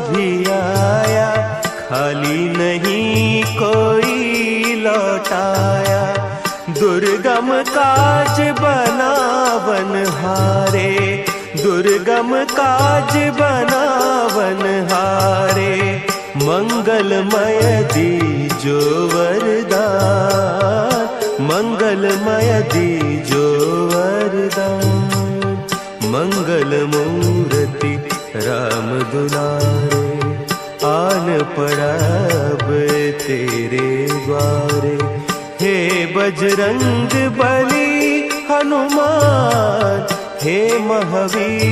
भी आया, खाली नहीं कोई लौटाया। दुर्गम काज बनावन हारे, दुर्गम काज बनावन हारे। मंगलमय दीजो वरदान, मंगलमय दीजो वरदान। मंगल मूर्ति राम दुलारे, आन पड़ा अब तेरे द्वारे। हे बजरंग बली हनुमान, हे महावीर